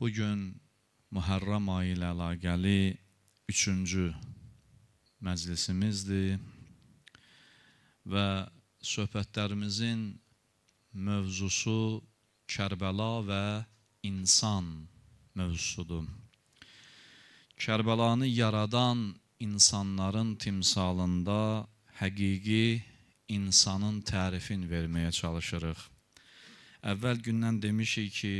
Bugün Muharram ayı ilə əlaqəli 3-cü məclisimizdir və söhbətlərimizin mövzusu Kərbəla və insan mövzusudur. Kərbəlanı yaradan insanların timsalında həqiqi insanın tərifini verməyə çalışırıq. Əvvəl gündən demişik ki,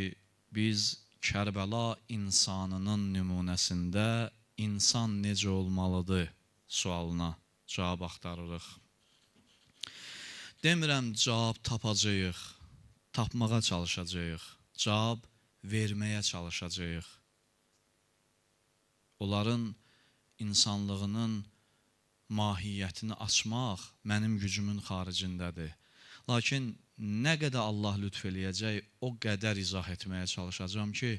biz Kərbəla insanının nümunəsində insan necə olmalıdır sualına cavab axtarırıq. Demirəm cavab tapacağıq, tapmağa çalışacağıq, cavab verməyə çalışacağıq. Onların insanlığının mahiyyətini açmaq mənim gücümün xaricindədir. Lakin nə qədər Allah lütf eləyəcək, o qədər izah etməyə çalışacağım ki,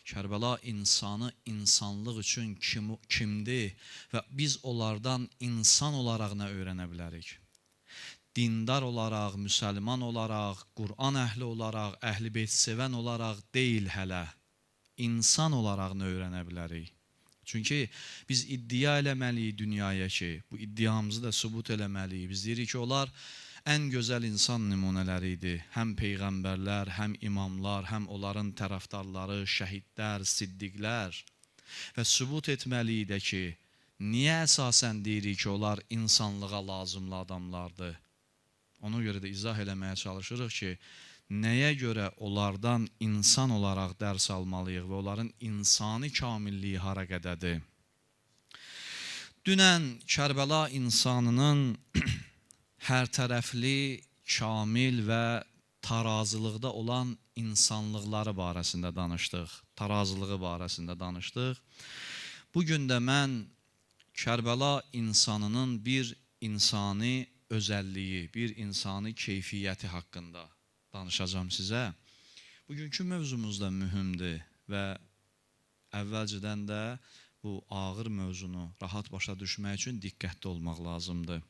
Kərbəla insanı insanlıq üçün kimdir və biz onlardan insan olaraq nə öyrənə bilərik? Dindar olaraq, müsəlman olaraq, Qur'an əhli olaraq, əhl-i beyt sevən olaraq deyil hələ, insan olaraq nə öyrənə bilərik? Çünki biz iddia eləməliyik dünyaya ki, bu iddiamızı da sübut eləməliyik. Biz deyirik ki, onlar ən gözəl insan nümunələri idi. Həm peyğəmbərlər, həm imamlar, həm onların tərəfdarları, şəhidlər, siddiqlər. Və sübut etməliyik də ki, niyə əsasən deyirik ki, onlar insanlığa lazımlı adamlardır? Ona görə də izah eləməyə çalışırıq ki, nəyə görə onlardan insan olaraq dərs almalıyıq və onların insani kamilliyi hara qədədir? Dünən Kərbəla insanının hər tərəfli, kamil və tarazılıqda olan insanlıqları barəsində danışdıq. Tarazılığı barəsində danışdıq. Bugün də mən Kərbəla insanının bir insani özəlliyi, bir insani keyfiyyəti haqqında danışacağım sizə. Bugünkü mövzumuz da mühümdür və əvvəlcədən də bu ağır mövzunu rahat başa düşmək üçün diqqətli olmaq lazımdır.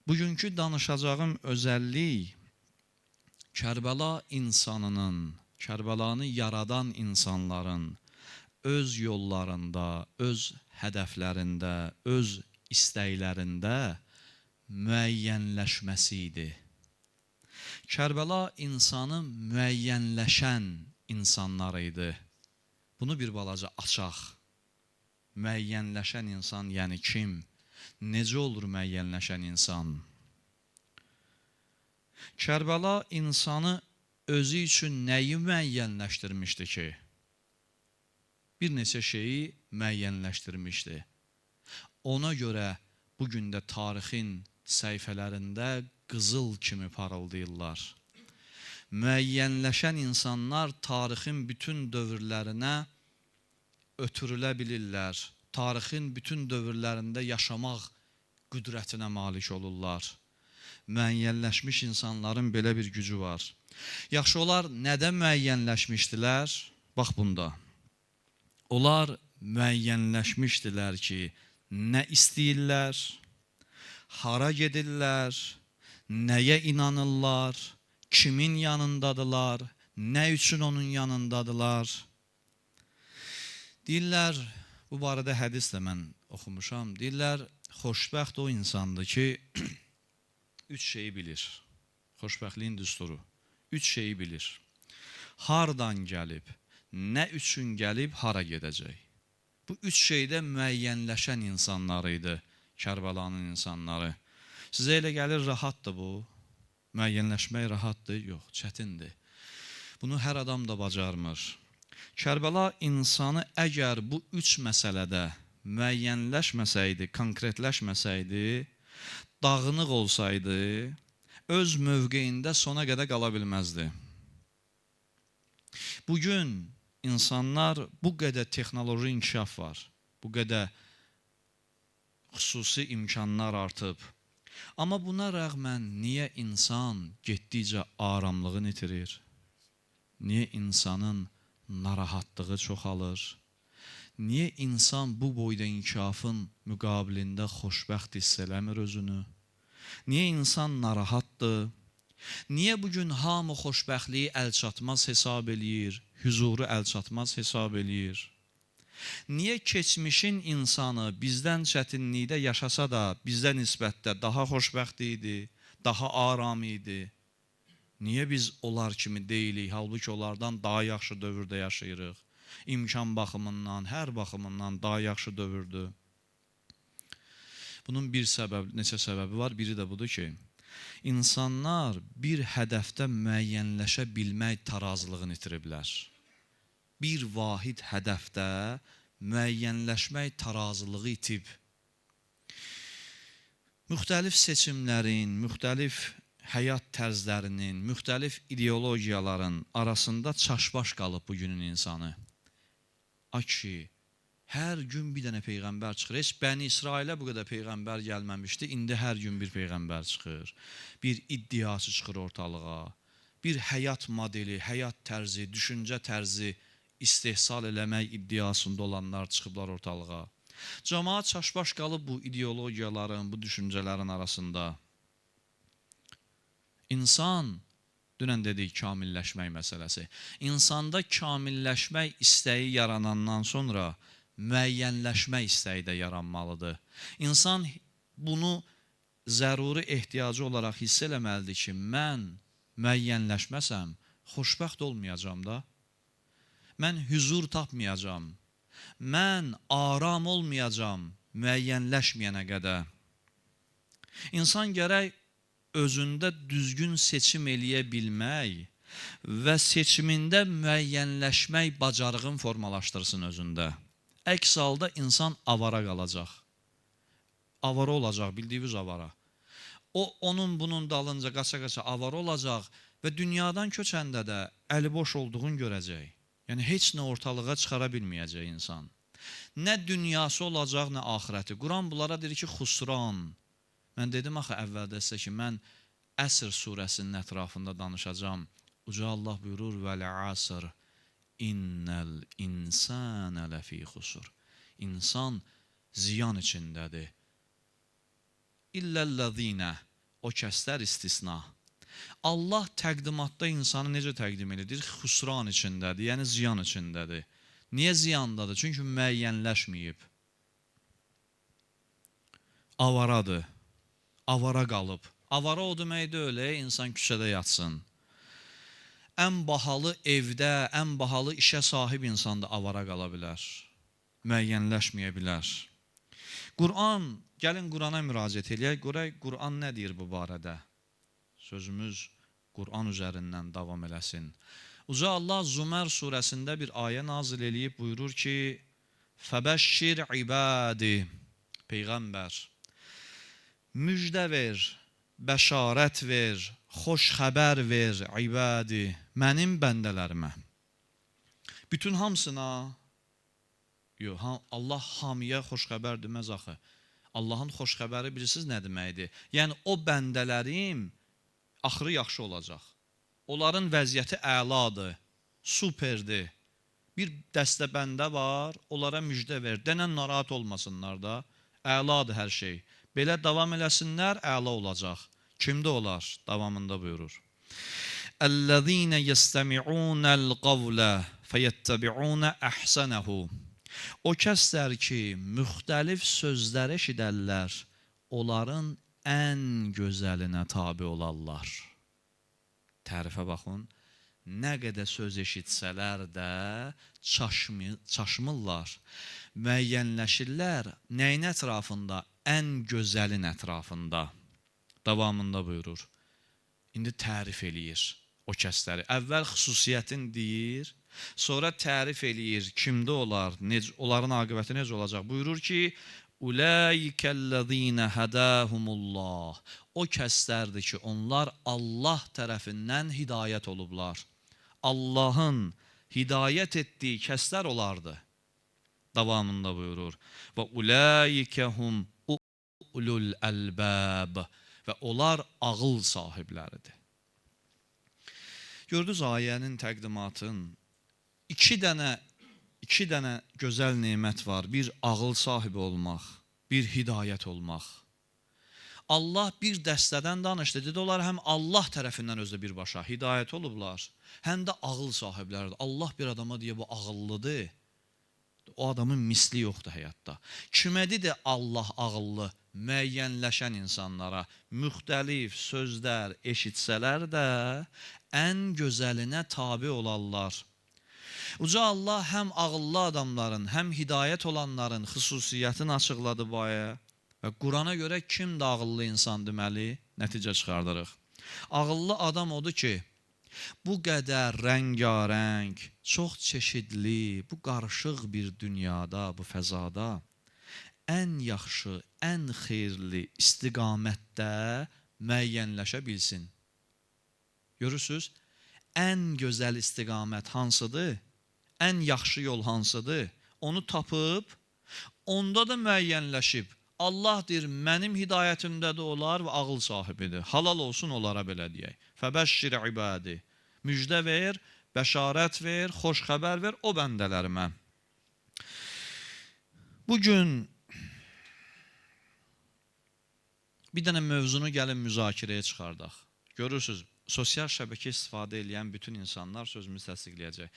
Bugünkü danışacağım özəllik Kərbəla insanının, Kərbəlanı yaradan insanların öz yollarında, öz hədəflərində, öz istəklərində müəyyənləşməsi idi. Kərbəla insanı müəyyənləşən insanlar idi. Bunu bir balaca açaq. Müəyyənləşən insan yəni kim? Necə olur müəyyənləşən insan? Kərbəla insanı özü üçün nəyi müəyyənləşdirmişdi ki? Bir neçə şeyi müəyyənləşdirmişdi. Ona görə bugün də tarixin səhifələrində qızıl kimi parıldayırlar. Müəyyənləşən insanlar tarixin bütün dövrlərinə ötürülə bilirlər. Tarixin bütün dövrlərində yaşamaq qüdrətinə malik olurlar. Müəyyənləşmiş insanların belə bir gücü var. Yaxşı, onlar nədə müəyyənləşmişdilər? Bax bunda. Onlar müəyyənləşmişdilər ki, nə istəyirlər, hara gedirlər, nəyə inanırlar, kimin yanındadılar, nə üçün onun yanındadılar. Deyirlər, bu barədə hədis də mən oxumuşam, deyirlər, xoşbəxt o insandır ki, 3 şeyi bilir. Xoşbəxtliyin düsturu. 3 şeyi bilir. Hardan gəlib, nə üçün gəlib, hara gedəcək. Bu 3 şeydə müəyyənləşən insanlar idi, Kərbəlanın insanları. Sizə elə gəlir, rahatdır bu. Müəyyənləşmək rahatdır, yox, çətindir. Bunu hər adam da bacarmır. Kərbəla insanı əgər bu 3 məsələdə müəyyənləşməsəydi, konkretləşməsəydi, dağınıq olsaydı, öz mövqeyində sona qədər qala bilməzdi. Bugün insanlar bu qədər texnoloji inkişaf var, bu qədər xüsusi imkanlar artıb. Amma buna rəğmən niyə insan getdikcə aramlığını itirir? Niyə insanın narahatlığı çoxalır? Niyə insan bu boyda inkişafın müqabilində xoşbəxt hiss eləmir özünü? Niyə insan narahatdır? Niyə bugün hamı xoşbəxtliyi əlçatmaz hesab eləyir, huzuru əlçatmaz hesab eləyir? Niyə keçmişin insanı bizdən çətinlikdə yaşasa da bizdə nisbətdə daha xoşbəxt idi, daha aram idi? Niyə biz onlar kimi deyilik, halbuki onlardan daha yaxşı dövrdə yaşayırıq? İmkan baxımından, hər baxımından daha yaxşı dövrdür. Bunun neçə səbəbi var. Biri də budur ki, insanlar bir hədəfdə müəyyənləşə bilmək tarazlığını itiriblər. Bir vahid hədəfdə müəyyənləşmək tarazılığı itib. Müxtəlif seçimlərin, müxtəlif həyat tərzlərinin, müxtəlif ideologiyaların arasında çaşbaş qalıb bugünün insanı. Ki, hər gün bir dənə peyğəmbər çıxır. Heç Bəni İsrailə bu qədər peyğəmbər gəlməmişdi. İndi hər gün bir peyğəmbər çıxır. Bir iddiası çıxır ortalığa. Bir həyat modeli, həyat tərzi, düşüncə tərzi istehsal eləmək iddiasında olanlar çıxıblar ortalığa. Cəmaət çaşbaş qalıb bu ideologiyaların, bu düşüncələrin arasında. İnsan, dünən dedik kamilləşmək məsələsi. İnsanda kamilləşmək istəyi yaranandan sonra müəyyənləşmək istəyi də yaranmalıdır. İnsan bunu zəruri ehtiyacı olaraq hiss eləməlidir ki, mən müəyyənləşməsəm, xoşbəxt olmayacam da. Mən huzur tapmayacam. Mən aram olmayacam müəyyənləşməyənə qədər. İnsan gərək özündə düzgün seçim eləyə bilmək və seçimində müəyyənləşmək bacarığın formalaşdırsın özündə. Əks halda insan avara qalacaq. Avara olacaq, bildiyiniz avara. O, onun bunun dalınca qaça-qaça avara olacaq və dünyadan köçəndə də əli boş olduğunu görəcək. Yəni, heç nə ortalığa çıxara bilməyəcək insan. Nə dünyası olacaq, nə axirəti. Quran bunlara deyir ki, xusran. Mən dedim axı əvvəldə sizə ki, mən Əsr surəsinin ətrafında danışacağam. Uca Allah buyurur, vəl-əsr, innəl insənə ləfī xusur. İnsan ziyan içindədir. İlləl-ləzīnə, o kəslər istisna. Allah təqdimatda insanı necə təqdim edir? Xusran içindədir, yəni ziyan içindədir. Niyə ziyandadır? Çünki müəyyənləşməyib. Avaradır. Avara qalıb. Avara o demək deyil, insan küçədə yatsın. Ən bahalı evdə, ən bahalı işə sahib insan da avara qala bilər. Müəyyənləşməyə bilər. Quran, gəlin Qurana müraciət eləyək. Görək, Quran nə deyir bu barədə? Sözümüz Quran üzərindən davam eləsin. Uca Allah Zümər surəsində bir ayə nazil eləyib buyurur ki, Fəbəşşir ibadi, Peyğəmbər, müjdə ver, bəşarət ver, xoş xəbər ver, ibadi, mənim bəndələrimə. Bütün hamısına, yox, Allah hamiyə xoş xəbər deməz axı. Allahın xoş xəbəri bilirsiniz nə deməkdir? Yəni, o bəndələrim axırı yaxşı olacaq. Onların vəziyyəti əladır, superdir. Bir dəstə bəndə var, onlara müjdə ver. Denən narahat olmasınlar da, əladır hər şey. Belə davam eləsinlər, əla olacaq. Kimdə olar? Davamında buyurur. Əl-ləzīnə yəstəmi'unəl qavlə fəyəttəbi'unə əhsənəhu. O kəslər ki, müxtəlif sözlər eşidərlər, onların ən gözəlinə tabi olarlar. Tərifə baxın, nə qədər söz eşitsələr də çaşmırlar, müəyyənləşirlər, nəyin ətrafında? Ən gözəlin ətrafında. Davamında buyurur. İndi tərif eləyir o kəsləri. Əvvəl xüsusiyyətin deyir, sonra tərif eləyir, kimdə olar, onların aqibəti necə olacaq? Buyurur ki, Ulaikəl-ləzīnə hədəhumullah. O kəslərdir ki, onlar Allah tərəfindən hidayət olublar. Allahın hidayət etdiyi kəslər olardı. Davamında buyurur. Və ulaikəhum ulul əlbəb. Və onlar ağıl sahibləridir. Gördünüz ayənin təqdimatın iki dənə gözəl nemət var. Bir ağıl sahibi olmaq, bir hidayət olmaq. Allah bir dəstədən danışdı. Dedi, onlar həm Allah tərəfindən özü birbaşa hidayət olublar, həm də ağıl sahibləridir. Allah bir adama deyə bu ağıllıdır. O adamın misli yoxdur həyatda. Kimə dedi Allah ağıllı? Müəyyənləşən insanlara müxtəlif sözlər eşitsələr də ən gözəlinə tabe olarlar. Uca Allah həm ağıllı adamların, həm hidayət olanların xüsusiyyətini açıqladı bu ayə. Və Qurana görə kim də ağıllı insan deməli, nəticə çıxardırıq. Ağıllı adam odur ki, bu qədər rəngarəng, çox çeşidli, bu qarışıq bir dünyada, bu fəzada ən yaxşı, ən xeyirli istiqamətdə müəyyənləşə bilsin. Görürsünüz, ən gözəl istiqamət hansıdır? Ən yaxşı yol hansıdır? Onu tapıb, onda da müəyyənləşib. Allah deyir, mənim hidayətimdə də olar və ağıl sahibidir. Halal olsun onlara belə deyək. Fəbəşşir ibadi. Müjdə ver, bəşarət ver, xoş xəbər ver o bəndələrimə. Bugün bir dənə mövzunu gəlin müzakirəyə çıxardaq. Görürsünüz, sosial şəbəkə istifadə edən bütün insanlar sözümüzü təsdiqləyəcək.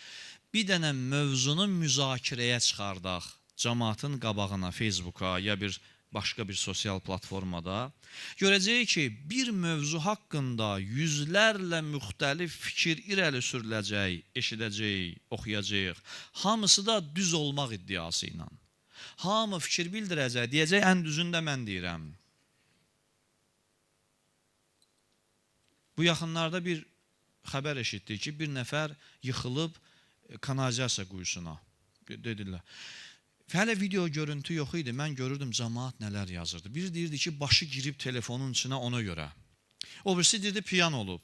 Bir dənə mövzunu müzakirəyə çıxardaq. Cəmaatın qabağına, Facebooka ya bir başqa bir sosial platformada görəcəyik ki, bir mövzu haqqında yüzlərlə müxtəlif fikir irəli sürüləcək, eşidəcək, oxuyacaq. Hamısı da düz olmaq iddiası ilə. Hamı fikir bildirəcək, deyəcək, ən düzünü də mən deyirəm. Bu yaxınlarda bir xəbər eşitdik ki, bir nəfər yıxılıb kanalizasiya quyusuna. Dedilər. Hələ video görüntü yox idi, mən görürdüm cəmaat nələr yazırdı. Biri deyirdi ki, başı girib telefonun içinə ona görə. O birisi deyirdi piyan olub.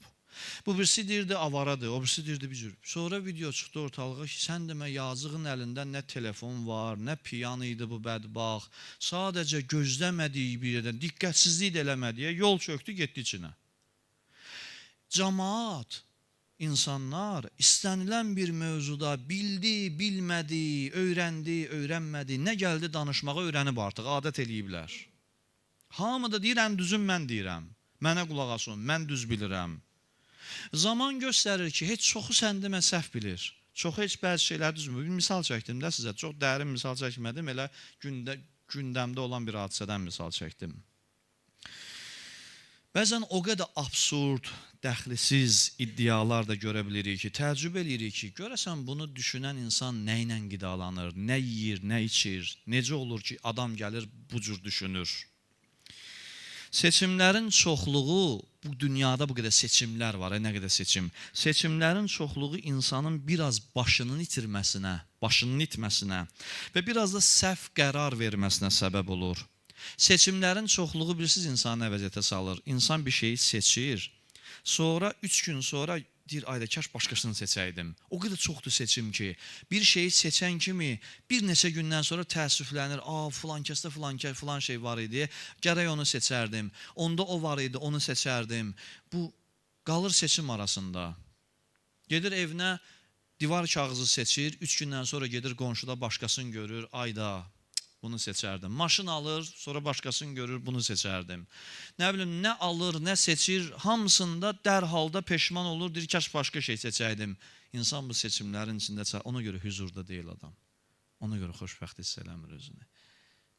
Bu birisi deyirdi avaradır, o birisi deyirdi bir cür. Sonra video çıxdı ortalığa ki, sən demə yazığın əlində nə telefon var, nə piyan idi bu bədbax. Sadəcə gözləmədiyi bir yerdən, diqqətsizlik də eləmədiyə yol çöktü, getdi içinə. Cəmaat, insanlar istənilən bir mövzuda bildi, bilmədi, öyrəndi, öyrənmədi, nə gəldi danışmağa öyrənib artıq, adət eləyiblər. Hamı da deyir, ən düzün mən deyirəm, mənə qulaq asın, mən düz bilirəm. Zaman göstərir ki, heç çoxu sən demə səhv bilir, çoxu heç bəzi şeylər düzmür. Bir misal çəkdim də sizə, çox dərin misal çəkmədim, elə gündəmdə olan bir hadisədən misal çəkdim. Bəzən o qədər absurd, dəxlisiz iddialar da görə bilirik ki, təəccüb edirik ki, görəsən bunu düşünən insan nə ilə qidalanır, nə yeyir, nə içir, necə olur ki, adam gəlir bu cür düşünür. Seçimlərin çoxluğu, bu dünyada bu qədər seçimlər var, nə qədər seçim. Seçimlərin çoxluğu insanın biraz başının itməsinə və biraz da səhv qərar verməsinə səbəb olur. Seçimlərin çoxluğu bilirsiniz insanı nə vəziyyətə salır. İnsan bir şeyi seçir, sonra 3 gün sonra deyir, ayda kaş başqasını seçəydim. O qədər çoxdur seçim ki, bir şeyi seçən kimi bir neçə gündən sonra təəssüflənir. Filan kəsdə filan şey var idi, gərək onu seçərdim. Onda o var idi, onu seçərdim. Bu qalır seçim arasında. Gedir evinə divar kağızı seçir, 3 gündən sonra gedir qonşuda başqasını görür, ayda bunu seçərdim. Maşın alır, sonra başqasını görür, bunu seçərdim. Nə bilim, nə alır, nə seçir, hamısında dərhalda peşman olur, deyir, kaş başqa şey seçəydim. İnsan bu seçimlərin içində, ona görə hüzurda deyil adam. Ona görə xoşbəxt hiss eləmir özünü.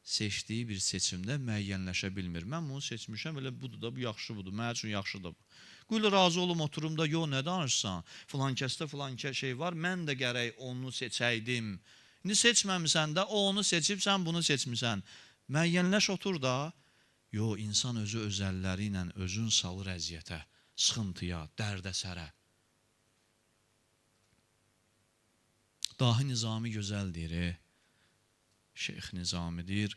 Seçdiyi bir seçimdə müəyyənləşə bilmir. Mən bunu seçmişəm, elə budur da, bu yaxşı budur, mənim üçün yaxşı da bu. Qoyla razı olum, oturum da, yox, nə danışsan, filan kəsdə filan şey var, mən də gərək onu seçəydim. İndi seçməmisən də, o onu seçib, sən bunu seçmisən. Müəyyənləş otur da, yox, insan özü özəlləri ilə özün salır əziyyətə, sıxıntıya, dərdəsərə. Dahi Nizami gözəl deyir, Şeyx Nizami deyir,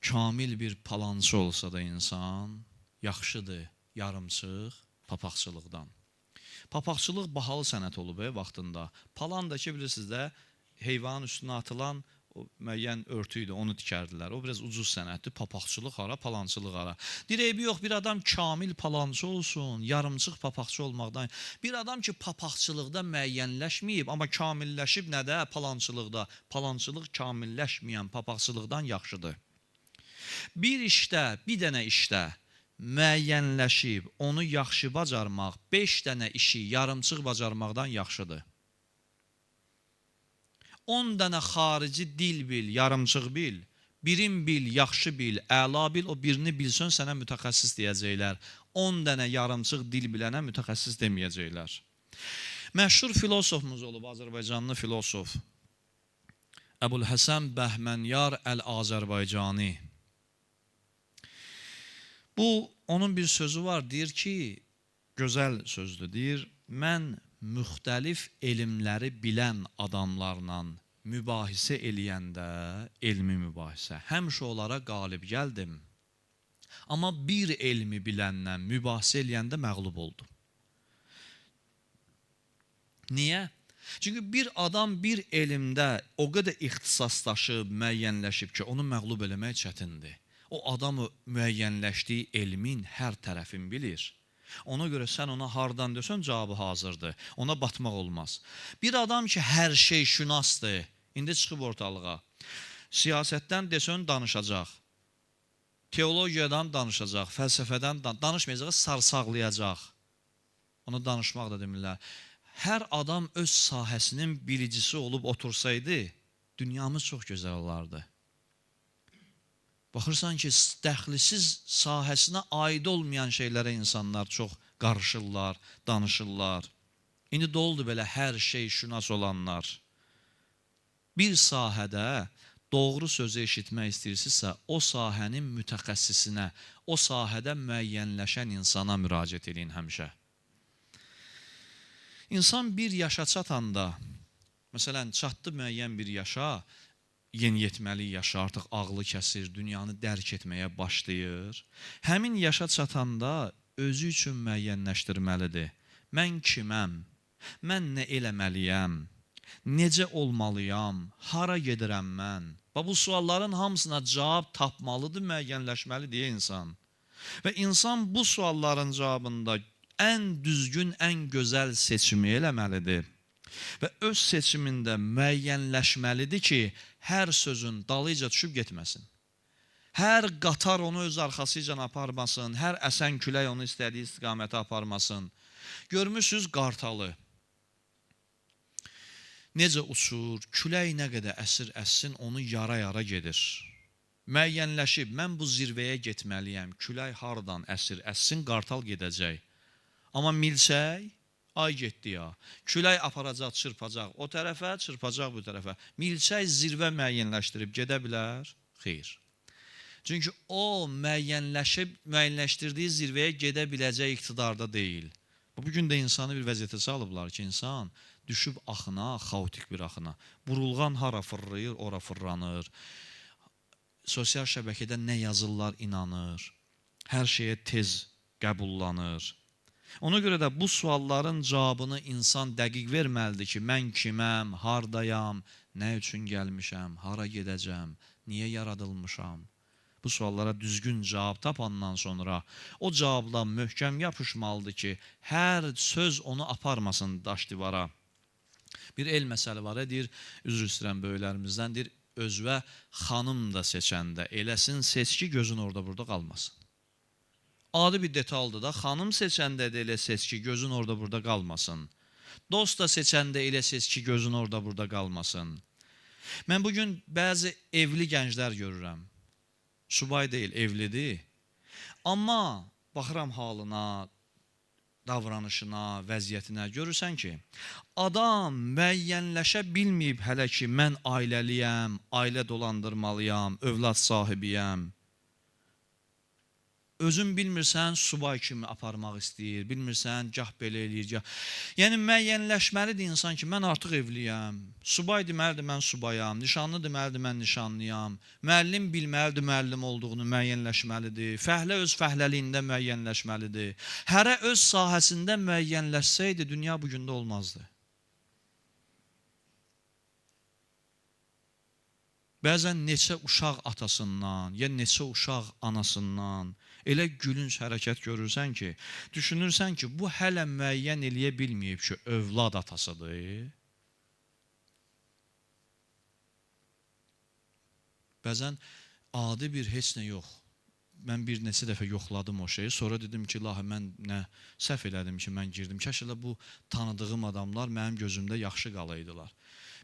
kamil bir palançı olsa da insan, yaxşıdır yarımçıq papaqçılıqdan. Papaqçılıq bahalı sənət olub vaxtında. Palan da ki, bilirsiniz də, heyvanın üstünə atılan müəyyən örtü idi, onu tikərdilər. O biraz ucuz sənətdir, papaqçılıq hara, palançılıq hara. Deyir, eybi yox, bir adam kamil palançı olsun, yarımçıq papaqçı olmaqdan. Bir adam ki, papaqçılıqda müəyyənləşməyib, amma kamilləşib nədə? Palançılıqda. Palançılıq kamilləşməyən papaqçılıqdan yaxşıdır. Bir işdə, bir dənə işdə müəyyənləşib onu yaxşı bacarmaq 5 dənə işi yarımçıq bacarmaqdan yaxşıdır. 10 dənə xarici dil bil, yarımçıq bil, birin bil, yaxşı bil, əla bil, o birini bilsən sənə mütəxəssis deyəcəklər. 10 dənə yarımçıq dil bilənə mütəxəssis deməyəcəklər. Məşhur filosofumuz olub, Azərbaycanlı filosof Əbülhəsən Bəhmənyar Əl-Azərbaycani. Bu, onun bir sözü var, deyir ki, gözəl sözdür, deyir, mən müxtəlif elmləri bilən adamlarla mübahisə eləyəndə, elmi mübahisə, həmişə onlara qalib gəldim. Amma bir elmi bilənlə mübahisə eləyəndə məğlub oldum. Niyə? Çünki bir adam bir elmdə o qədər ixtisaslaşıb, müəyyənləşib ki, onu məğlub eləmək çətindir. O adamı müəyyənləşdiyi elmin hər tərəfini bilir. Ona görə sən ona hardan desən cavabı hazırdır. Ona batmaq olmaz. Bir adam ki, hər şey şünasdır, indi çıxıb ortalığa. Siyasətdən desən danışacaq. Teologiyadan danışacaq, fəlsəfədən danışmayacaq, sarsaqlayacaq. Ona danışmaq da demirlər. Hər adam öz sahəsinin bilicisi olub otursaydı, dünyamız çox gözəl olardı. Baxırsan ki, dəxlisiz sahəsinə aid olmayan şeylərə insanlar çox qarışırlar, danışırlar. İndi doldu belə hər şey şünas olanlar. Bir sahədə doğru sözü eşitmək istəyirsinizsə, o sahənin mütəxəssisinə, o sahədə müəyyənləşən insana müraciət edin həmişə. İnsan bir yaşa çatanda, məsələn, çatdı müəyyən bir yaşa, yeniyetməli yaşa, artıq ağlı kəsir, dünyanı dərk etməyə başlayır. Həmin yaşa çatanda özü üçün müəyyənləşdirməlidir. Mən kiməm? Mən nə eləməliyəm? Necə olmalıyam? Hara gedirəm mən? Bu sualların hamısına cavab tapmalıdır, müəyyənləşməlidir insan. Və insan bu sualların cavabında ən düzgün, ən gözəl seçimi eləməlidir. Və öz seçimində müəyyənləşməlidir ki, hər sözün dalıca düşüb getməsin. Hər qatar onu öz arxasıca aparmasın, hər əsən külək onu istədiyi istiqamətə aparmasın. Görmüsünüz qartalı. Necə uçur, külək nə qədər əsir əssin, onu yara-yara gedir. Müəyyənləşib, mən bu zirvəyə getməliyəm, külək hardan əsir əssin, qartal gedəcək. Amma milçək, ay getdi ya, külək aparacaq, çırpacaq o tərəfə, çırpacaq bu tərəfə. Milçək zirvə müəyyənləşdirib gedə bilər? Xeyr. Çünki o müəyyənləşdirdiyi zirvəyə gedə biləcək iqtidarda deyil. Bugün də insanı bir vəziyyətə salıblar ki, insan düşüb axına, xaotik bir axına. Burulğan hara fırlayır, ora fırlanır. Sosial şəbəkədə nə yazırlar, inanır. Hər şeyə tez qəbullanır. Ona görə də bu sualların cavabını insan dəqiq verməlidir ki, mən kiməm, hardayam, nə üçün gəlmişəm, hara gedəcəm, niyə yaradılmışam? Bu suallara düzgün cavab tapandan sonra o cavabla möhkəm yapışmalıdır ki, hər söz onu aparmasın daş divara. Bir el məsəli var, deyir, üzr istəyirəm böyüklərimizdən, deyir, özvə xanım da seçəndə eləsin seç ki, gözün orada burada qalmasın. Adi bir detaldır da, xanım seçəndə də elə seç ki, gözün orada burada qalmasın. Dost da seçəndə elə seç ki, gözün orada burada qalmasın. Mən bugün bəzi evli gənclər görürəm. Subay deyil, evlidir. Amma baxıram halına, davranışına, vəziyyətinə, görürsən ki, adam müəyyənləşə bilməyib hələ ki, mən ailəliyəm, ailə dolandırmalıyam, övlad sahibiyəm. Özün bilmirsən, subay kimi aparmaq istəyir, bilmirsən, gah belə eləyir, gah. Yəni, müəyyənləşməlidir insan ki, mən artıq evliyəm, subay deməlidir, mən subayam, nişanlı deməlidir, mən nişanlıyam, müəllim bilməlidir, müəllim olduğunu müəyyənləşməlidir, fəhlə öz fəhləliyində müəyyənləşməlidir. Hərə öz sahəsində müəyyənləşsəydi, dünya bugün də olmazdı. Bəzən neçə uşaq atasından, ya neçə uşaq anasından elə gülünc hərəkət görürsən ki, düşünürsən ki, bu hələ müəyyən eləyə bilməyib ki, övlad atasıdır. Bəzən adi bir heç nə yox. Mən bir neçə dəfə yoxladım o şeyi. Sonra dedim ki, ilahi, mən nə səhv elədim ki, mən girdim. Kaş elə bu tanıdığım adamlar mənim gözümdə yaxşı qalaydılar.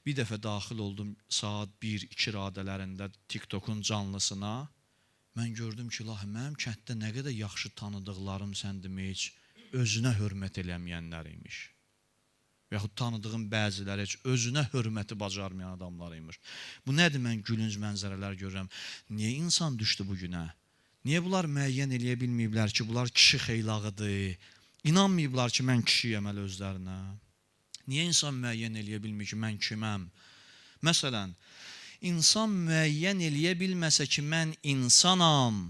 Bir dəfə daxil oldum saat 1-2 radələrində TikTokun canlısına. Mən gördüm ki, ilahi, mənim kənddə nə qədər yaxşı tanıdıqlarım səndimi heç özünə hörmət eləməyənlər imiş. Və yaxud tanıdığım bəziləri heç özünə hörməti bacarmayan adamlar imiş. Bu nədir, mən gülünc mənzərələr görürəm. Niyə insan düşdü bu günə? Niyə bunlar müəyyən eləyə bilməyiblər ki, bunlar kişi xeylağıdır? İnanmayıblar ki, mən kişiyəm əl özlərinə. Niyə insan müəyyən eləyə bilmir ki, mən kiməm? Məsələn, insan müəyyən eləyə bilməsə ki, mən insanam,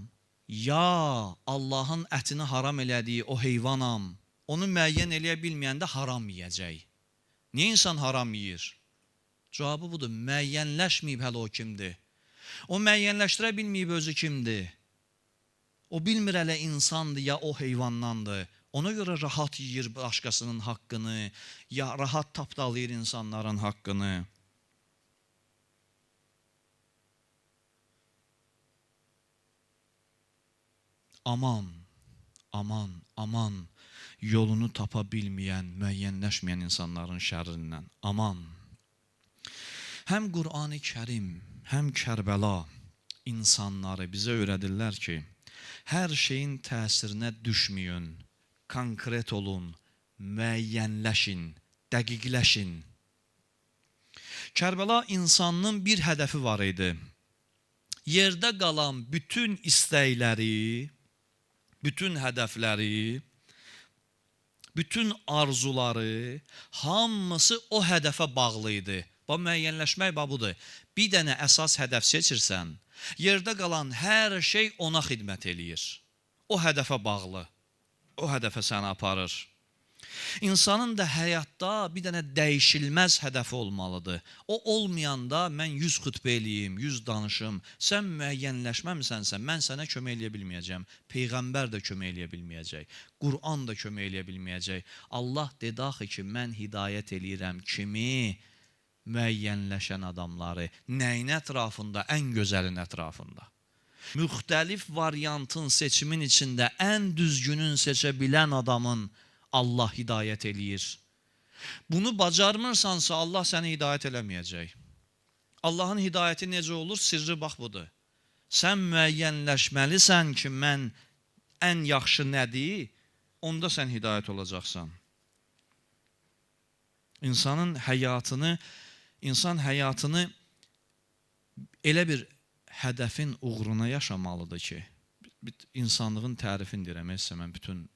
ya Allahın ətini haram elədiyi o heyvanam, onu müəyyən eləyə bilməyəndə haram yeyəcək. Niyə insan haram yeyir? Cavabı budur, müəyyənləşməyib hələ o kimdir. O müəyyənləşdirə bilməyib özü kimdir. O bilmir hələ insandır ya o heyvandandır. Ona görə rahat yeyir başqasının haqqını, ya rahat tapdalayır insanların haqqını. Aman, aman, aman, yolunu tapa bilməyən, müəyyənləşməyən insanların şərrindən. Aman. Həm Qur'an-ı Kərim, həm Kərbəla insanları bizə öyrədirlər ki, hər şeyin təsirinə düşməyin, konkret olun, müəyyənləşin, dəqiqləşin. Kərbəla insanının bir hədəfi var idi. Yerdə qalan bütün istəkləri, bütün hədəfləri, bütün arzuları, hamısı o hədəfə bağlı idi. Bu müəyyənləşmək budur. Bir dənə əsas hədəf seçirsən, yerdə qalan hər şey ona xidmət eləyir. O hədəfə bağlı, o hədəfə səni aparır. İnsanın da həyatda bir dənə dəyişilməz hədəfi olmalıdır. O olmayanda mən 100 xütbə eləyim, 100 danışım. Sən müəyyənləşməmisənsə, mən sənə kömək eləyə bilməyəcəm. Peyğəmbər də kömək eləyə bilməyəcək. Qur'an da kömək eləyə bilməyəcək. Allah dedi axı ki, mən hidayət eləyirəm kimi? Müəyyənləşən adamları. Nəyin ətrafında? Ən gözəlin ətrafında. Müxtəlif variantın seçimin içində ən düzgünün seçə bilən adamın Allah hidayət eləyir. Bunu bacarmırsansa Allah səni hidayət eləməyəcək. Allahın hidayəti necə olur? Sirri bax budur. Sən müəyyənləşməlisən ki, mən ən yaxşı nədir? Onda sən hidayət olacaqsan. İnsan həyatını elə bir hədəfin uğruna yaşamalıdır ki, insanlığın tərifini deyirəm, mən bütün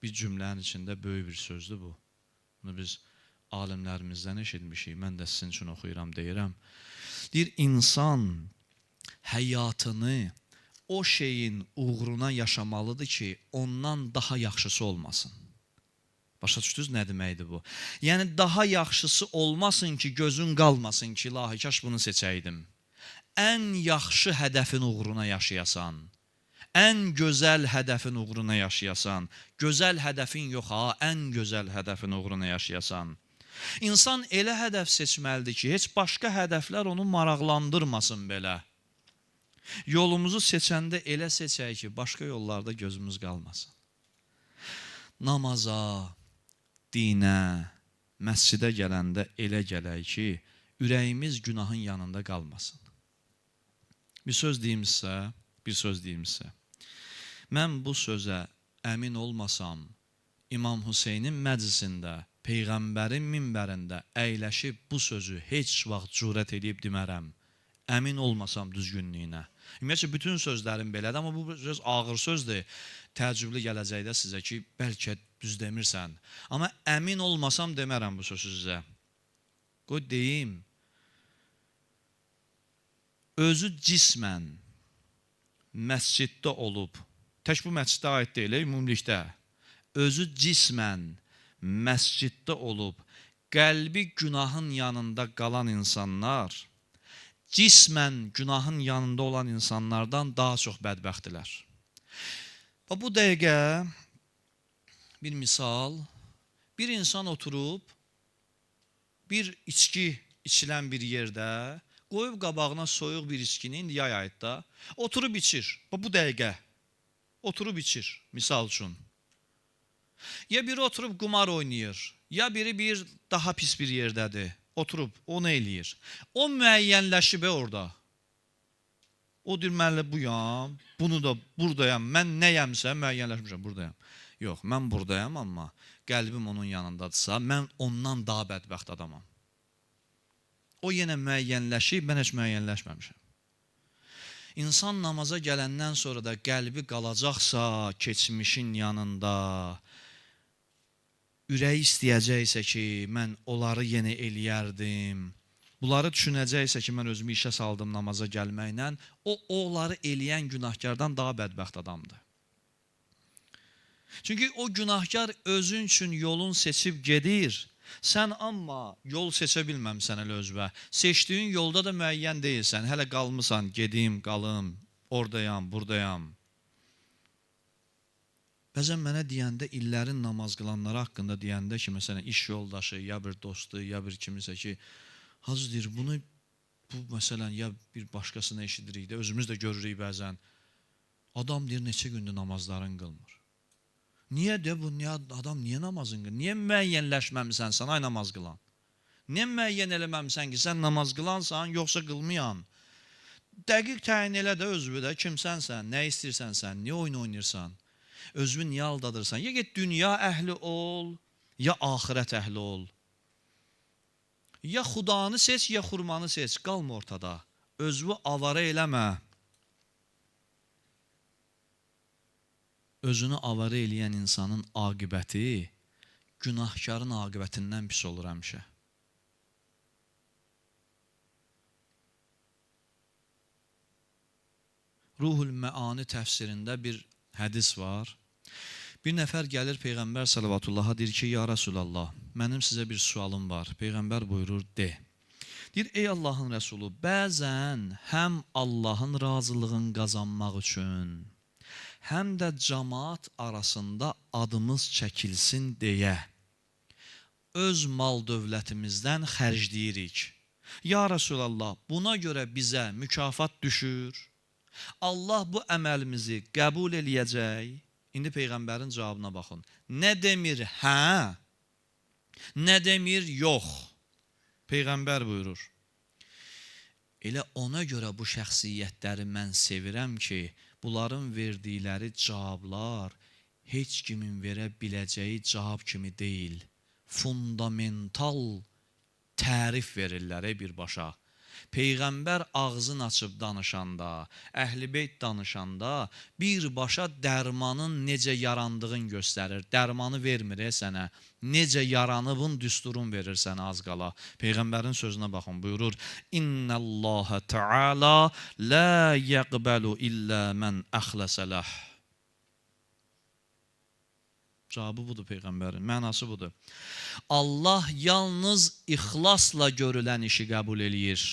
bir cümlənin içində böyük bir sözdür bu. Bunu biz alimlərimizdən eşitmişik, mən də sizin üçün oxuyuram, deyirəm. Deyir, insan həyatını o şeyin uğruna yaşamalıdır ki, ondan daha yaxşısı olmasın. Başa düşdünüz nə deməkdir bu? Yəni daha yaxşısı olmasın ki, gözün qalmasın ki, ilahi, kaş bunu seçəydim. Ən yaxşı hədəfin uğruna yaşayasan, ən gözəl hədəfin uğruna yaşayasan, gözəl hədəfin yox ha, ən gözəl hədəfin uğruna yaşayasan. İnsan elə hədəf seçməlidir ki, heç başqa hədəflər onu maraqlandırmasın belə. Yolumuzu seçəndə elə seçək ki, başqa yollarda gözümüz qalmasın. Namaza, dinə, məscidə gələndə elə gələk ki, ürəyimiz günahın yanında qalmasın. Bir söz deyim sizə. Mən bu sözə əmin olmasam, İmam Hüseynin məclisində, Peyğəmbərin minbərində əyləşib bu sözü heç vaxt cürət edib demərəm. Əmin olmasam düzgünlüyünə. Ümumiyyətlə, bütün sözlərim belədir, amma bu söz ağır sözdür. Təəccüblü gələcəkdə sizə ki, bəlkə düz demirsən. Amma əmin olmasam demərəm bu sözü sizə. Qoy deyim, özü cismən məsciddə olub, tək bu məsciddə aid deyil, ümumilikdə, özü cismən məsciddə olub, qəlbi günahın yanında qalan insanlar, cismən günahın yanında olan insanlardan daha çox bədbəxtdirlər. Bu dəqiqə bir misal, bir insan oturub, bir içki içilən bir yerdə, qoyub qabağına soyuq bir içkini, indi yay ayında, oturub içir. Bu dəqiqə oturub içir, misal üçün. Ya biri oturub qumar oynayır, ya biri bir daha pis bir yerdədir, oturub onu eləyir. O müəyyənləşib orada. O deyir, mən buyam, bunu da buradayam, mən nəyəmsə müəyyənləşmişəm, buradayam. Yox, mən buradayam, amma qəlbim onun yanındadırsa, mən ondan daha bədbəxt adamam. O yenə müəyyənləşib, mən heç müəyyənləşməmişəm. İnsan namaza gələndən sonra da qəlbi qalacaqsa keçmişin yanında, ürəyi istəyəcəksə ki, mən onları yenə eləyərdim, bunları düşünəcəksə ki, mən özümü işə saldım namaza gəlməklə, onları eləyən günahkardan daha bədbəxt adamdır. Çünki o günahkar özün üçün yolun seçib gedir, sən amma yol seçə bilməmsən hələ özvə. Seçdiyin yolda da müəyyən deyilsən. Hələ qalmısan, gedim, qalım, oradayam, buradayam. Bəzən mənə deyəndə, illərin namaz qılanları haqqında deyəndə ki, məsələn, iş yoldaşı, ya bir dostu, ya bir kimisə ki, Hacı deyir, bunu, məsələn, ya bir başqasına eşidirik də, özümüz də görürük bəzən. Adam deyir, neçə gündür namazların qılmır. Niyə de bu, adam niyə namazın qılır? Niyə müəyyənləşməmisən sən, ay namaz qılan? Niyə müəyyən eləməmisən ki, sən namaz qılansan, yoxsa qılmayan? Dəqiq təyin elə də özünü də, kimsənsən, nə istəyirsən sən, niyə oyun oynayırsan? Özünü niyə aldadırsan? Ya get dünya əhli ol, ya axirət əhli ol. Ya xudanı seç, ya xurmanı seç, qalma ortada. Özünü avara eləmə. Özünü avara eləyən insanın aqibəti günahkarın aqibətindən pis olur həmişə. Ruhul Məani təfsirində bir hədis var. Bir nəfər gəlir Peyğəmbər sallallahu deyir ki, ya Rasulallah, mənim sizə bir sualım var. Peyğəmbər buyurur, de. Deyir, ey Allahın Rəsulu, bəzən həm Allahın razılığını qazanmaq üçün, həm də cəmaat arasında adımız çəkilsin deyə öz mal dövlətimizdən xərcləyirik. Ya Rasulallah, buna görə bizə mükafat düşür. Allah bu əməlimizi qəbul eləyəcək. İndi Peyğəmbərin cavabına baxın. Nə demir hə, nə demir yox. Peyğəmbər buyurur. Elə ona görə bu şəxsiyyətləri mən sevirəm ki, bunların verdikləri cavablar heç kimin verə biləcəyi cavab kimi deyil. Fundamental tərif verirlər birbaşa. Peyğəmbər ağzını açıb danışanda, Əhl-i-Beyt danışanda birbaşa dərmanın necə yarandığını göstərir. Dərmanı vermir sənə. Necə yaranıbın düsturun verir sənə az qala. Peyğəmbərin sözünə baxın, buyurur. İnnəlləhə Teala la yəqbəlu illə mən əxləsələh. Cavabı budur Peyğəmbərin, mənası budur. Allah yalnız ixlasla görülən işi qəbul eləyir.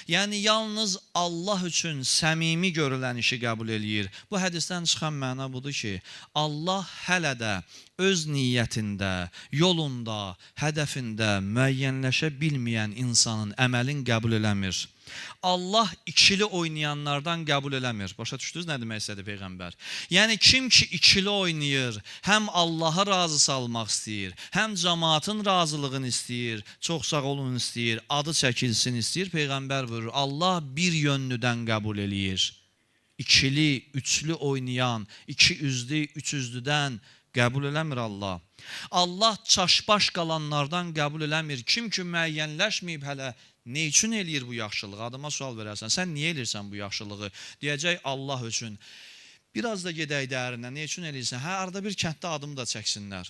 Yəni, yalnız Allah üçün səmimi görülən işi qəbul eləyir. Bu hədisdən çıxan məna budur ki, Allah hələ də öz niyyətində, yolunda, hədəfində müəyyənləşə bilməyən insanın əməlin qəbul eləmir. Allah ikili oynayanlardan qəbul eləmir. Başa düşdünüz nə demək istədi Peyğəmbər? Yəni kim ki ikili oynayır, həm Allahı razı salmaq istəyir, həm cəmaatın razılığını istəyir, çox sağ olun istəyir, adı çəkilsin istəyir, Peyğəmbər buyurur, Allah bir yönlüdən qəbul eləyir. İkili, üçlü oynayan, iki üzlü, üç üzlüdən qəbul eləmir Allah. Allah çaşbaş qalanlardan qəbul eləmir. Kim ki müəyyənləşməyib hələ, nə üçün eləyir bu yaxşılığı? Adama sual verərsən, sən niyə eləyirsən bu yaxşılığı? Deyəcək Allah üçün. Biraz da gedək dərinə, nə üçün eləyirsən? Hə, arada bir kənddə adımı da çəksinlər.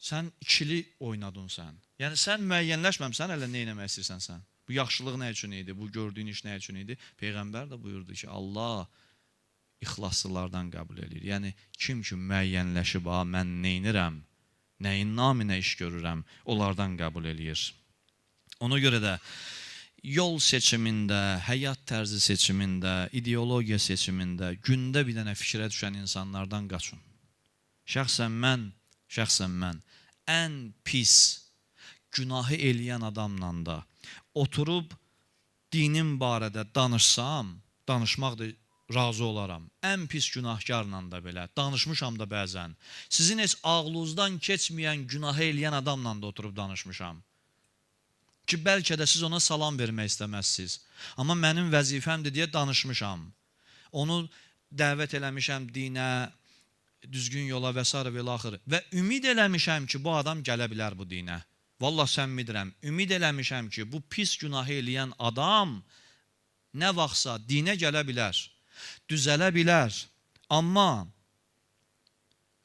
Sən ikili oynadın sən. Yəni sən müəyyənləşməmsən, hələ nə eləmək istəyirsən sən? Bu yaxşılıq nə üçün idi? Bu gördüyün iş nə üçün idi? Peyğəmbər də buyurdu ki, Allah ixlaslılardan qəbul edir. Yəni, kim ki müəyyənləşib, mən neynirəm, nəyin naminə iş görürəm, onlardan qəbul edir. Ona görə də yol seçimində, həyat tərzi seçimində, ideologiya seçimində, gündə bir dənə fikrə düşən insanlardan qaçın. Şəxsən mən ən pis günahı eləyən adamla da oturub dinim barədə danışsam, danışmaq da razı olaram. Ən pis günahkarla da belə, danışmışam da bəzən. Sizin heç ağlınızdan keçməyən günahı eləyən adamla da oturub danışmışam. Ki, bəlkə də siz ona salam vermək istəməzsiniz. Amma mənim vəzifəmdir deyə danışmışam. Onu dəvət eləmişəm dinə, düzgün yola və s. və axır. Və ümid eləmişəm ki, bu adam gələ bilər bu dinə. Vallah səmimi deyirəm, ümid eləmişəm ki, bu pis günahı eləyən adam nə vaxtsa dinə gələ bilər, düzələ bilər. Amma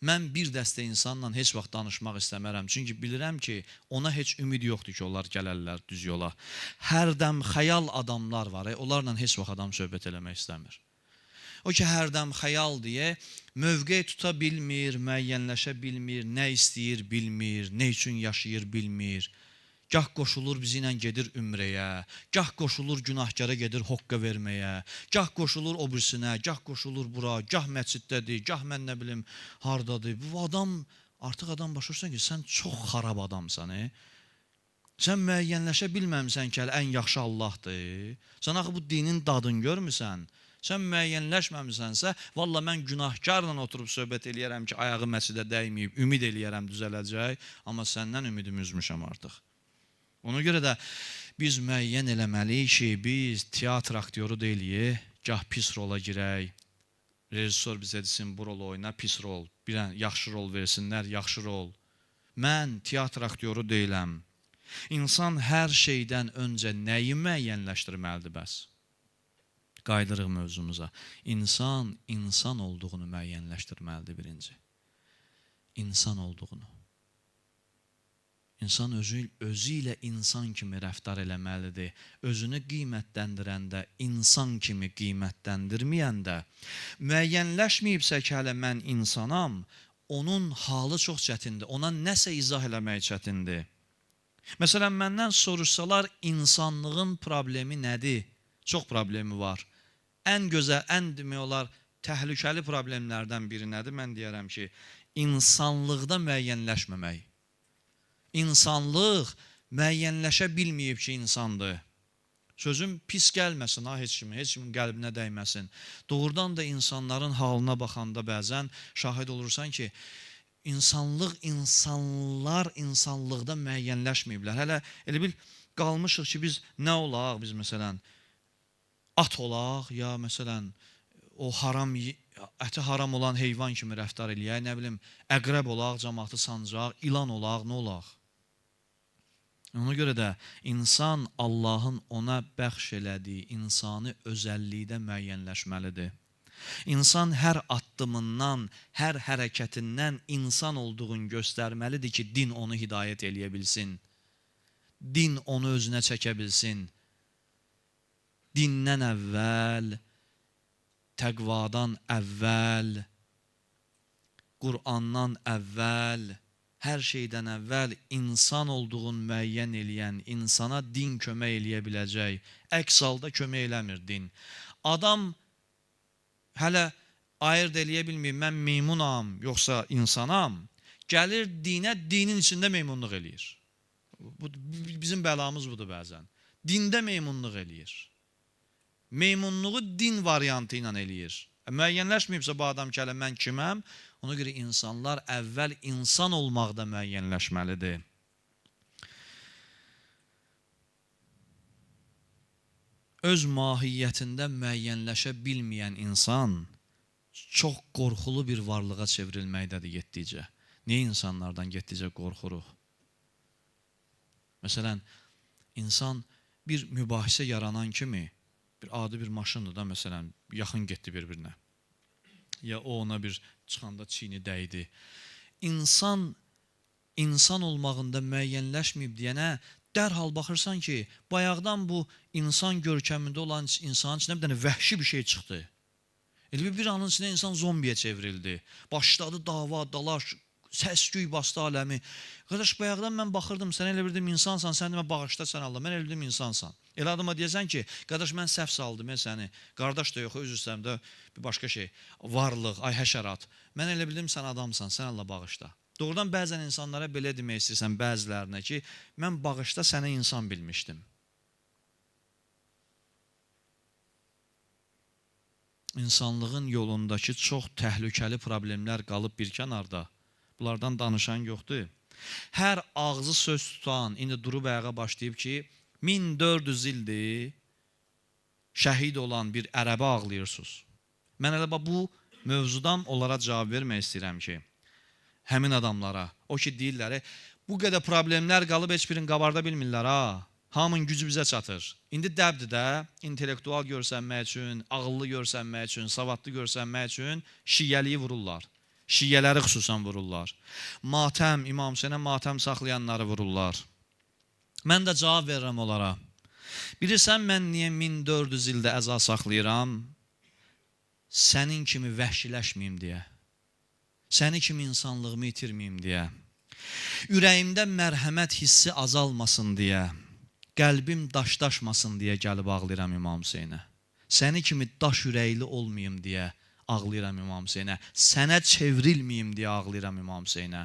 mən bir dəstə insanla heç vaxt danışmaq istəmərəm. Çünki bilirəm ki, ona heç ümid yoxdur ki, onlar gələrlər düz yola. Hərdəm xəyal adamlar var, onlarla heç vaxt adam söhbət eləmək istəmir. O ki, hərdəm xəyal deyə mövqe tuta bilmir, müəyyənləşə bilmir, nə istəyir bilmir, nə üçün yaşayır bilmir. Gah qoşulur bizi ilə gedir ümrəyə, gah qoşulur günahkara gedir hoqqa verməyə, gah qoşulur o birisinə, gah qoşulur bura, gah məsciddədir, gah mən nə bilim hardadır. Bu adam, artıq adam başlayırsan ki, sən çox xarab adamsan. Sən müəyyənləşə bilməmsən ki, ən yaxşı Allahdır. Sən axı bu dinin dadını görmüsən. Sən müəyyənləşməmisənsə, valla mən günahkarla oturub söhbət eləyərəm ki, ayağı məscidə dəyməyib, ümid eləyərəm düzələcək, amma səndən ümidimi üzmüşəm artıq. Ona görə də biz müəyyən eləməliyik ki, biz teatr aktyoru deyilik, gah pis rola girək, rejissor bizə desin, bu rolu oyna, pis rol, bir yaxşı rol versinlər, yaxşı rol. Mən teatr aktyoru deyiləm. İnsan hər şeydən öncə nəyi müəyyənləşdirməlidir bəs? Qaydırıq mövzumuza. İnsan, insan olduğunu müəyyənləşdirməlidir birinci. İnsan olduğunu. İnsan özü ilə insan kimi rəftar eləməlidir. Özünü qiymətləndirəndə, insan kimi qiymətləndirməyəndə, müəyyənləşməyibsə ki, hələ mən insanam, onun halı çox çətindir. Ona nəsə izah eləmək çətindir. Məsələn, məndən soruşsalar, insanlığın problemi nədir? Çox problemi var. Ən gözəl, ən demək olar, təhlükəli problemlərdən biri nədir? Mən deyərəm ki, insanlıqda müəyyənləşməmək. İnsanlıq müəyyənləşə bilməyib ki, insandır. Sözüm pis gəlməsin, heç kimin qəlbinə dəyməsin. Doğrudan da insanların halına baxanda bəzən şahid olursan ki, insanlar insanlıqda müəyyənləşməyiblər. Hələ elə bil qalmışıq ki, biz nə olaq, biz məsələn, at olaq, ya məsələn, o əti haram olan heyvan kimi rəftar eləyək, nə bilim, əqrəb olaq, cəmaatı sancaq, ilan olaq, nə olaq? Ona görə də insan Allahın ona bəxş elədiyi insani özəllikdə müəyyənləşməlidir. İnsan hər addımından, hər hərəkətindən insan olduğunu göstərməlidir ki, din onu hidayət eləyə bilsin. Din onu özünə çəkə bilsin. Dindən əvvəl, təqvadan əvvəl, Qur'andan əvvəl, hər şeydən əvvəl insan olduğunu müəyyən eləyən insana din kömək eləyə biləcək. Əks halda kömək eləmir din. Adam hələ ayırt eləyə bilmir, mən meymunam, yoxsa insanam. Gəlir dinə, dinin içində meymunluq eləyir. Bizim bəlamız budur bəzən. Dində meymunluq eləyir. Meymunluğu din variantı ilə eləyir. Müəyyənləşməyibsə bu adam ki, hələ mən kiməm? Ona görə insanlar əvvəl insan olmaqda müəyyənləşməlidir. Öz mahiyyətində müəyyənləşə bilməyən insan çox qorxulu bir varlığa çevrilməkdədir getdikcə. Niyə insanlardan getdikcə qorxuruq? Məsələn, insan bir mübahisə yaranan kimi, bir adi bir maşındır da, məsələn, yaxın getdi bir-birinə. Ya o ona bir çıxanda çiyini dəydi. İnsan olmağında müəyyənləşməyib deyənə, dərhal baxırsan ki, bayaqdan bu insan görkəmində olan insanın içində bir dənə vəhşi bir şey çıxdı. Elə bir anın içində insan zombiyə çevrildi. Başladı dava, dalaş, səs-küy bastı aləmi. Qardaş, bayaqdan mən baxırdım, sən elə bildim insansan, sən demə bağışla sən Allah, mən elə bildim insansan. Elə adıma deyəsən ki, qardaş, mən səhv saldım səni, qardaş da yox, öz üstəmdə bir başqa şey, varlıq, ay həşərat. Mən elə bildim sən adamsan, sən Allah bağışla. Doğrudan bəzən insanlara belə demək istəyirsən, bəzilərinə ki, mən bağışda sənə insan bilmişdim. İnsanlığın yolundakı çox təhlükəli problemlər qalıb bir kənarda. Bunlardan danışan yoxdur. Hər ağzı söz tutan, indi durub ayağa başlayıb ki, 1400 ildir şəhid olan bir ərəbə ağlayırsınız. Mən elə bu mövzudan onlara cavab vermək istəyirəm ki, həmin adamlara, o ki deyirlər, bu qədər problemlər qalıb heç birini qabarda bilmirlər ha. Hamının gücü bizə çatır. İndi dəbdir də, intellektual görsənmək üçün, ağıllı görsənmək üçün, savadlı görsənmək üçün şiyyəliyi vururlar. Şiyyələri xüsusən vururlar. Matəm, İmam Hüseynə matəm saxlayanları vururlar. Mən də cavab verirəm onlara. Bilirsən, mən niyə 1400 ildə əza saxlayıram? Sənin kimi vəhşiləşməyim deyə. Səni kimi insanlığımı itirməyim deyə. Ürəyimdə mərhəmət hissi azalmasın deyə. Qəlbim daşdaşmasın deyə gəlib ağlayıram İmam Hüseynə. Səni kimi daş ürəkli olmayım deyə ağlayıram İmam Hüseynə. Sənə çevrilməyim deyə ağlayıram İmam Hüseynə.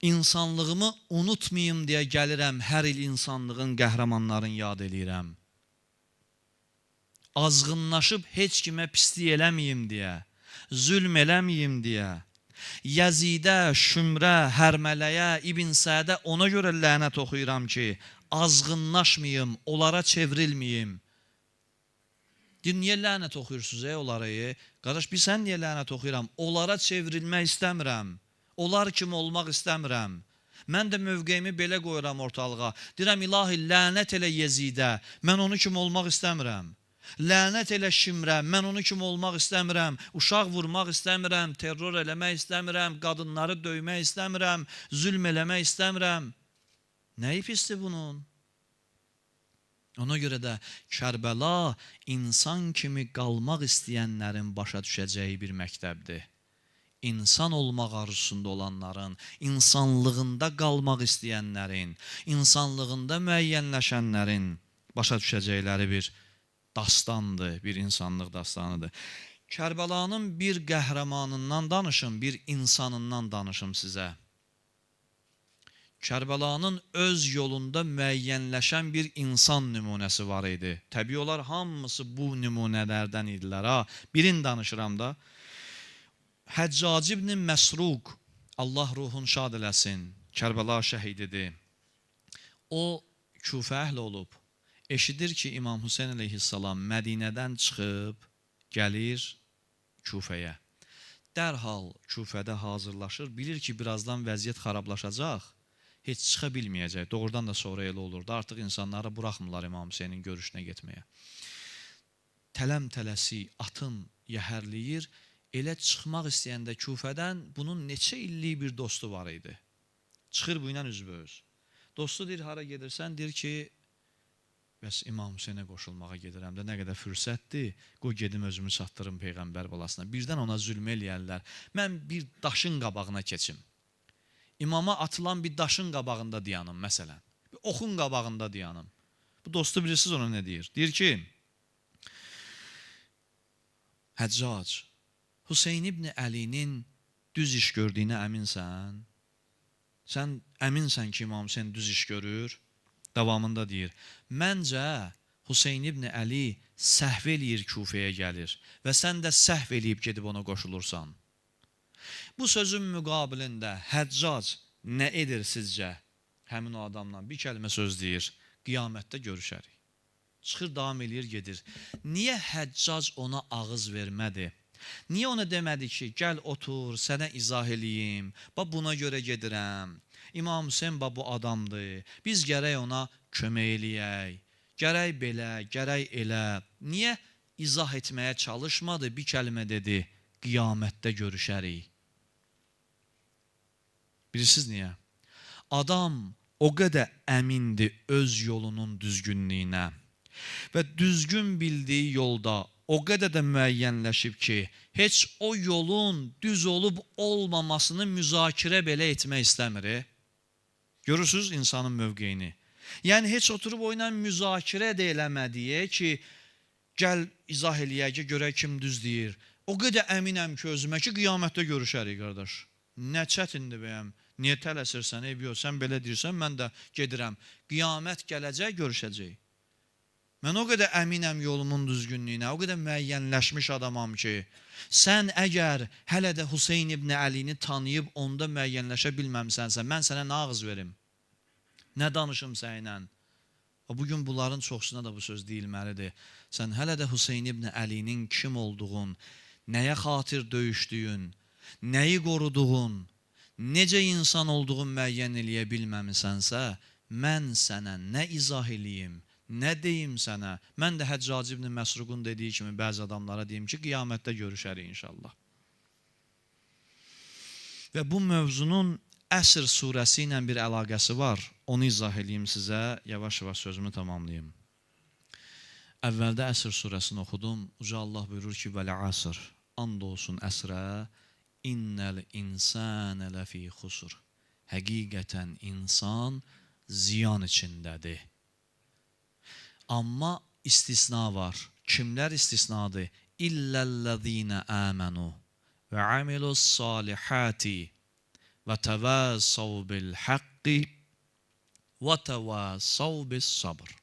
İnsanlığımı unutmayım deyə gəlirəm, hər il insanlığın qəhrəmanlarını yad eləyirəm. Azğınlaşıb heç kimə pislik eləməyim deyə, zülm eləməyim deyə, Yəzidə, Şümrə, Hərmələyə, İbn Sədə ona görə lənət oxuyuram ki, azğınlaşmayım, onlara çevrilməyim. Deyir, niyə lənət oxuyursunuz onları? Qardaş, sən niyə lənət oxuyuram? Onlara çevrilmək istəmirəm. Onlar kimi olmaq istəmirəm. Mən də mövqeyimi belə qoyuram ortalığa. Deyirəm, ilahi, lənət elə Yezidə, mən onu kimi olmaq istəmirəm. Lənət elə Şimrə, mən onu kimi olmaq istəmirəm, uşaq vurmaq istəmirəm, terror eləmək istəmirəm, qadınları döymək istəmirəm, zülm eləmək istəmirəm. Nəyi pisdir bunun? Ona görə də Kərbəla insan kimi qalmaq istəyənlərin başa düşəcəyi bir məktəbdir. İnsan olmaq arzusunda olanların, insanlığında qalmaq istəyənlərin, insanlığında müəyyənləşənlərin başa düşəcəkləri bir dastandır, bir insanlıq dastanıdır. Kərbəlanın bir qəhrəmanından danışım, bir insanından danışım sizə. Kərbəlanın öz yolunda müəyyənləşən bir insan nümunəsi var idi. Təbii olar, hamısı bu nümunələrdən idilər. Birini danışıram da. Həccac ibn Məsruq, Allah ruhun şad eləsin, Kərbəla şəhididir. O, Küfə əhli olub. Eşidir ki, İmam Hüseyin əleyhissalam Mədinədən çıxıb, gəlir Küfəyə. Dərhal Küfədə hazırlaşır, bilir ki, birazdan vəziyyət xarablaşacaq, heç çıxa bilməyəcək. Doğrudan da sonra elə olurdu. Artıq insanları buraxmırlar İmam Hüseynin görüşünə getməyə. Tələm-tələsi atın yəhərləyir, elə çıxmaq istəyəndə Küfədən bunun neçə illik bir dostu var idi. Çıxır bu ilə üzbəüz. Dostu deyir, hara gedirsən? Deyir ki, bəs İmam Hüseynə qoşulmağa gedirəm də, nə qədər fürsətdir, qoy gedim özümü çatdırım Peyğəmbər balasına. Birdən ona zülm eləyərlər. Mən bir daşın qabağına keçim. İmama atılan bir daşın qabağında dayanım, məsələn. Bir oxun qabağında dayanım. Bu dostu bilirsiniz ona nə deyir? Deyir ki, Həccac, Hüseyn ibn Əlinin düz iş gördüyünə əminsən? Sən əminsən ki, İmam Hüseyn düz iş görür? Davamında deyir, məncə Hüseyn ibn Əli səhv eləyir Küfəyə gəlir və sən də səhv eləyib gedib ona qoşulursan. Bu sözün müqabilində Həccac nə edir sizcə? Həmin o adamla bir kəlmə söz deyir, qiyamətdə görüşərik. Çıxır, davam eləyir, gedir. Niyə Həccac ona ağız vermədi? Niyə ona demədi ki, gəl otur, sənə izah eləyim, buna görə gedirəm. İmam Hüseyin bu adamdır, biz gərək ona kömək eləyək, gərək belə, gərək elə. Niyə izah etməyə çalışmadı, bir kəlmə dedi, qiyamətdə görüşərik. Bilirsiniz niyə? Adam o qədər əmindir öz yolunun düzgünlüyünə və düzgün bildiyi yolda o qədər də müəyyənləşib ki, heç o yolun düz olub olmamasını müzakirə belə etmək istəmir. Görürsünüz insanın mövqeyini. Yəni, heç oturub o ilə müzakirə də eləmədiyə ki, gəl izah eləyək ki, görək kim düz deyir. O qədər əminəm ki, özümə ki, qiyamətdə görüşərik, qardaş. Nə çətindir bəyəm, niyə tələsirsən, sən belə deyirsən, mən də gedirəm. Qiyamət gələcək, görüşəcək. Mən o qədər əminəm yolumun düzgünlüyünə, o qədər müəyyənləşmiş adamam ki, sən əgər hələ də Hüseyn ibn Əlini tanıyıb onda müəyyənləşə bilməmisənsə, mən sənə nə ağız verim? Nə danışım səninlə? Bugün bunların çoxsuna da bu söz deyilməlidir. Sən hələ də Hüseyn ibn Əlinin kim olduğun, nəyə xatir döyüşdüyün, nəyi qoruduğun, necə insan olduğun müəyyən eləyə bilməmisənsə, mən sənə nə izah eləyim, nə deyim sənə? Mən də Həccac ibn Məsruqun dediyi kimi bəzi adamlara deyim ki, qiyamətdə görüşərik inşallah. Və bu mövzunun Əsr surəsi ilə bir əlaqəsi var. Onu izah edeyim sizə, yavaş-yavaş sözümü tamamlayayım. Əvvəldə Əsr surəsini oxudum. Uca Allah buyurur ki, vəl-əsr, and olsun əsrə, innəl insənə ləfi xusur. Həqiqətən insan ziyan içindədir. Amma istisna var. Kimlər istisnadır? İlləl-ləzīnə əmənu və amilus salihati və təvəssav bil-haqqi və təvəssav bis-sabr.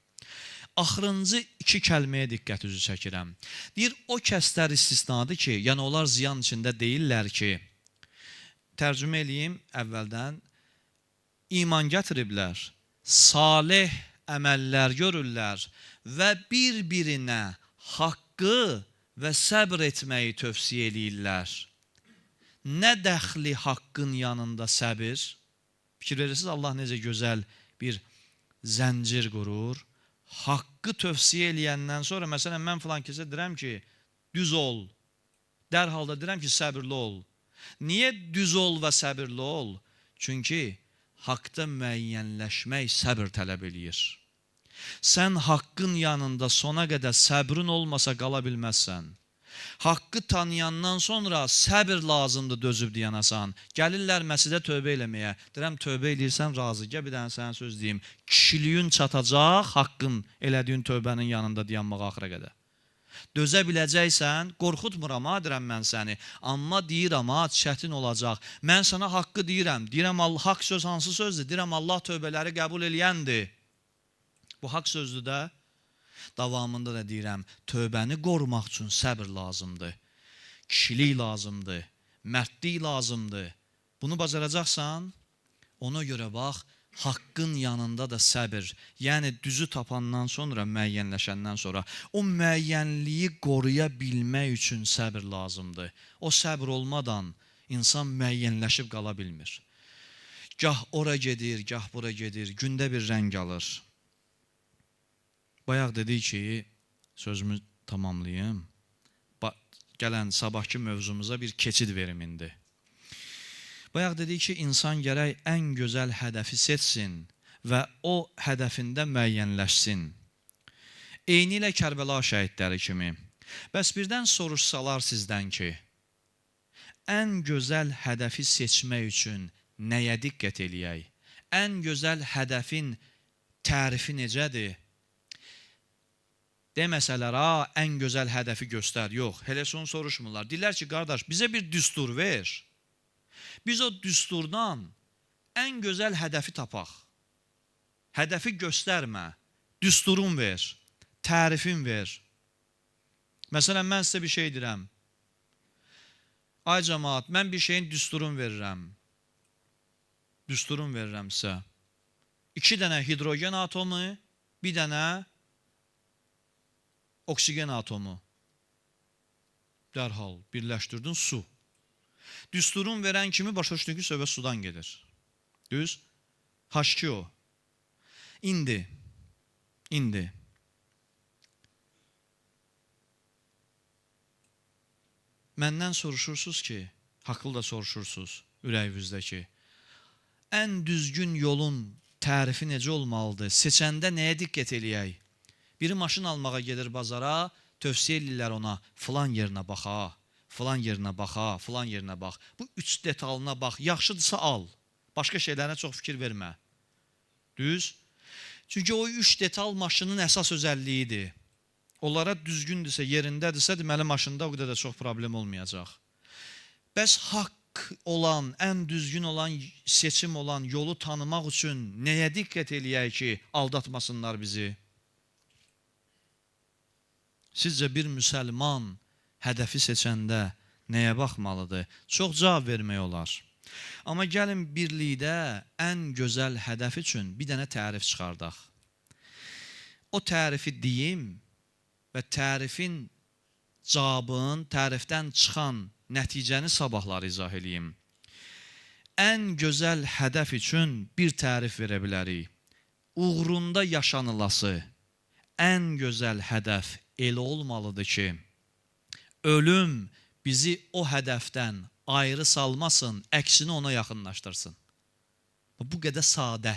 Axırıncı iki kəlməyə diqqətinizi çəkirəm. Deyir, o kəslər istisnadır ki, yəni onlar ziyan içində deyirlər ki, tərcümə eləyim əvvəldən, iman gətiriblər, salih əməllər görürlər və bir-birinə haqqı və səbr etməyi tövsiyə eləyirlər. Nə dəxli haqqın yanında səbir? Fikir verirsiniz, Allah necə gözəl bir zəncir qurur. Haqqı tövsiyə eləyəndən sonra, məsələn, mən filan kəsə deyirəm ki, düz ol. Dərhal da deyirəm ki, səbirli ol. Niyə düz ol və səbirli ol? Çünki haqda müəyyənləşmək səbir tələb eləyir. Sən haqqın yanında sona qədər səbrin olmasa qala bilməzsən. Haqqı tanıyandan sonra səbir lazımdır dözüb deyanasan. Gəlirlər məscidə tövbə eləməyə. Deyirəm, tövbə eləyirsən razı. Gəl bir dənə sənə söz deyim. Kişiliyin çatacaq haqqın elədiyin tövbənin yanında dayanmağa axıra qədər. Dözə biləcəksən, qorxutmuram ha, deyirəm mən səni. Amma deyirəm ha, çətin olacaq. Mən sənə haqqı deyirəm. Deyirəm, haqq söz hansı sözdür? Deyirəm, Allah tövbələri qəbul eləyəndir. Bu haqq sözdür də. Davamında da deyirəm, tövbəni qorumaq üçün səbr lazımdır. Kişilik lazımdır. Mərdlik lazımdır. Bunu bacaracaqsan, ona görə bax, haqqın yanında da səbir. Yəni düzü tapandan sonra, müəyyənləşəndən sonra o müəyyənliyi qoruya bilmək üçün səbir lazımdır. O səbr olmadan insan müəyyənləşib qala bilmir. Gah ora gedir, gah bura gedir, gündə bir rəng alır. Bayaq dedik ki, sözümü tamamlayayım. Gələn sabahki mövzumuza bir keçid verim indi. Bayaq dedik ki, insan gərək ən gözəl hədəfi seçsin və o hədəfində müəyyənləşsin. Eyni ilə Kərbəla şəhidləri kimi. Bəs birdən soruşsalar sizdən ki, ən gözəl hədəfi seçmək üçün nəyə diqqət eləyək? Ən gözəl hədəfin tərifi necədir? Deməsələr, ən gözəl hədəfi göstər. Yox, hələ son soruşmurlar. Deyirlər ki, qardaş, bizə bir düstur ver. Biz o düsturdan ən gözəl hədəfi tapaq. Hədəfi göstərmə, düsturun ver, tərifin ver. Məsələn, mən sizə bir şey deyirəm. Ay cəmaat, mən bir şeyin düsturun verirəm. Düsturun verirəm sizə. 2 dənə hidrogen atomu, bir dənə oksigen atomu. Dərhal birləşdirdin su. Düsturun verən kimi başa düşdün ki, söhbət sudan gedir. Düz? H2O. İndi. Məndən soruşursunuz ki, haqlı da soruşursunuz ürəyinizdəki. Ən düzgün yolun tərifi necə olmalıdır? Seçəndə nəyə diqqət eləyək? Biri maşın almağa gedir bazara, tövsiyə edirlər ona, filan yerinə baxa, filan yerinə baxa, filan yerinə bax. Bu 3 detalına bax, yaxşıdırsa al. Başqa şeylərə çox fikir vermə. Düz? Çünki o 3 detal maşının əsas özəlliyidir. Onlara düzgündürsə, yerindədirsə, deməli maşında o qədər də çox problem olmayacaq. Bəs haqq olan, ən düzgün olan, seçim olan yolu tanımaq üçün nəyə diqqət eləyək ki, aldatmasınlar bizi? Sizcə bir müsəlman hədəfi seçəndə nəyə baxmalıdır? Çox cavab vermək olar. Amma gəlin birlikdə ən gözəl hədəf üçün bir dənə tərif çıxardaq. O tərifi deyim və tərifin cavabın, tərifdən çıxan nəticəni sabahlar izah edeyim. Ən gözəl hədəf üçün bir tərif verə bilərik. Uğrunda yaşanılası ən gözəl hədəf elə olmalıdır ki, ölüm bizi o hədəfdən ayrı salmasın, əksini ona yaxınlaşdırsın. Bu qədər sadə.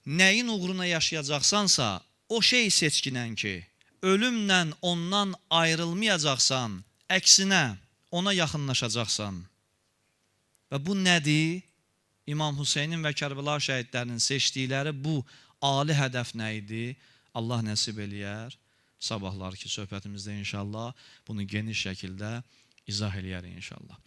Nəyin uğruna yaşayacaqsansa, o şey seçkinən ki, ölümlə ondan ayrılmayacaqsan, əksinə ona yaxınlaşacaqsan. Və bu nədir? İmam Hüseynin və Kərbəla şəhidlərinin seçdikləri bu ali hədəf nə idi? Allah nəsib eləyər. Sabahlarki söhbətimizdə inşallah bunu geniş şəkildə izah eləyər inşallah.